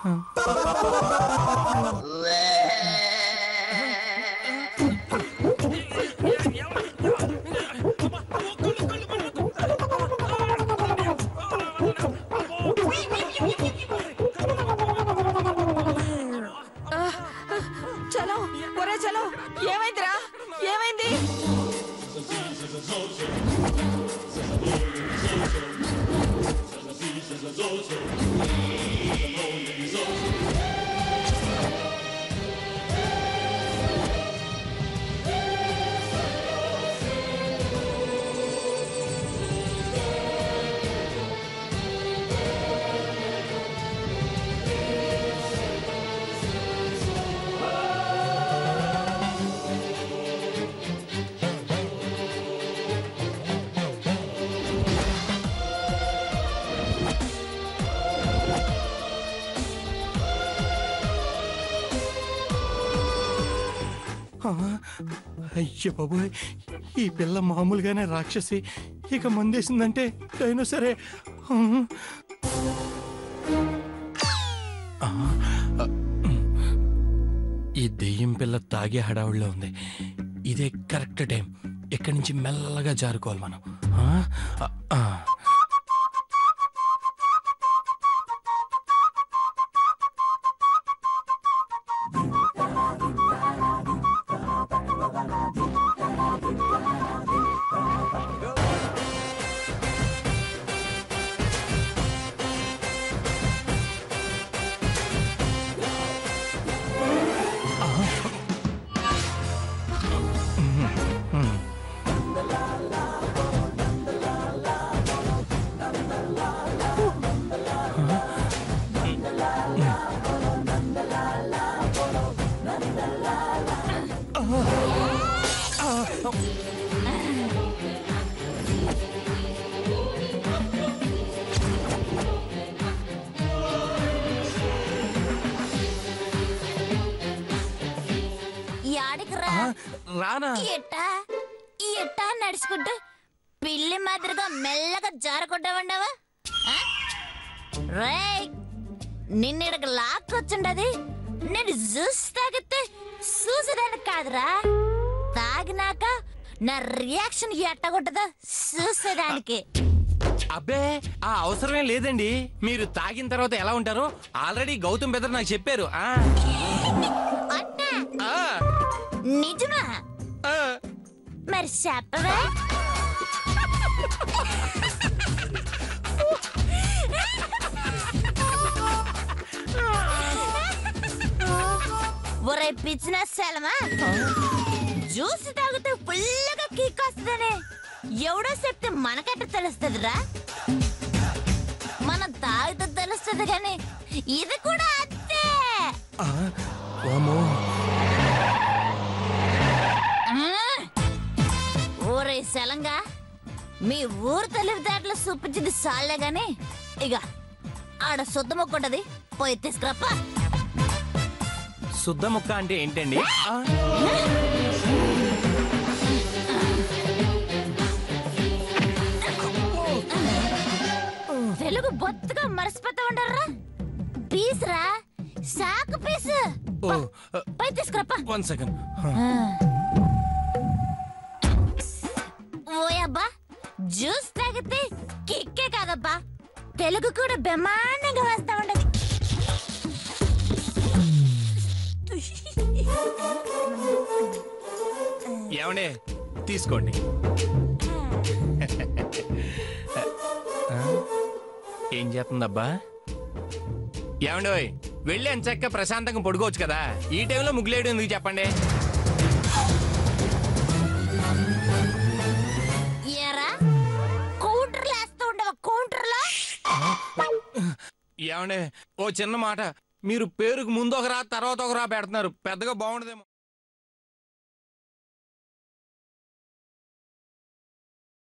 చలో ఒరే చలో, ఏమైందిరా? ఏమైంది? అయ్య బాబోయ్, ఈ పిల్ల మామూలుగానే రాక్షసి, ఇక మందేసిందంటే డైనోసరే. ఈ దెయ్యం పిల్ల తాగే హడావుడిలో ఉంది. ఇదే కరెక్ట్ టైం. ఇక్కడి నుంచి మెల్లగా జారుకోవాలి మనం. రానా ఎట్టా నడుచుకుంటూ పిల్లి మాదిరిగా మెల్లగా జారకొట్టావండావా? రేయ్, నిన్నెడకు లాక్కొచ్చుండది నేను జ్యూస్ తాగితే చూసేదానికి కాదురా, తాగినాక నా రియాక్షన్ ఎట్టగొట్టదా చూసేదానికి. అబ్బే, ఆ అవసరమే లేదండి. మీరు తాగిన తర్వాత ఎలా ఉంటారో ఆల్రెడీ గౌతమ్ బెదర్ నాకు చెప్పారు. నిజమా? మరి చెప్పవా? ఒరే పిచ్చిన సెలమా, జ్యూస్ తాగితే ఫుల్గా కిక్ వస్తుందని ఎవడో చెప్తే మనకట్ట తెలుస్తుందిరా? మనం తాగితే తెలుస్తుంది కానీ ఇది కూడా అంతే. ఊరే సెలంగా, మీ ఊరు తెలివితేటలు చూపించింది సాలే గాని ఇక ఆడ శుద్ధ మొక్క ఉంటది, పోయి తీసుకురప్ప. శుద్ధ మొక్క అంటే ఏంటండి? తెలుగు బొత్తుగా మర్చిపోతా ఉండరా? పీసురా, సాకు పీసు, పోయి తీసుకురప్ప. 1 సెకండ్. ఓయబ్బా, జ్యూస్ తాగితే కిక్కే కాదబ్బా, తెలుగు కూడా బ్రహ్మాండంగా వస్తా ఉండదు. ఏమండే, తీసుకోండి. ఏం చేస్తుందబ్బా? ఏమండోయ్, వెళ్ళి ఎంచక్క ప్రశాంతంగా పడుకోవచ్చు కదా. ఈ టైంలో ముగ్గులేడు ఎందుకు చెప్పండి? ఏమండే, ఓ చిన్న మాట, మీరు పేరుకు ముందు ఒకరా తర్వాత ఒకరా పెడుతున్నారు, పెద్దగా బాగుండదేమో.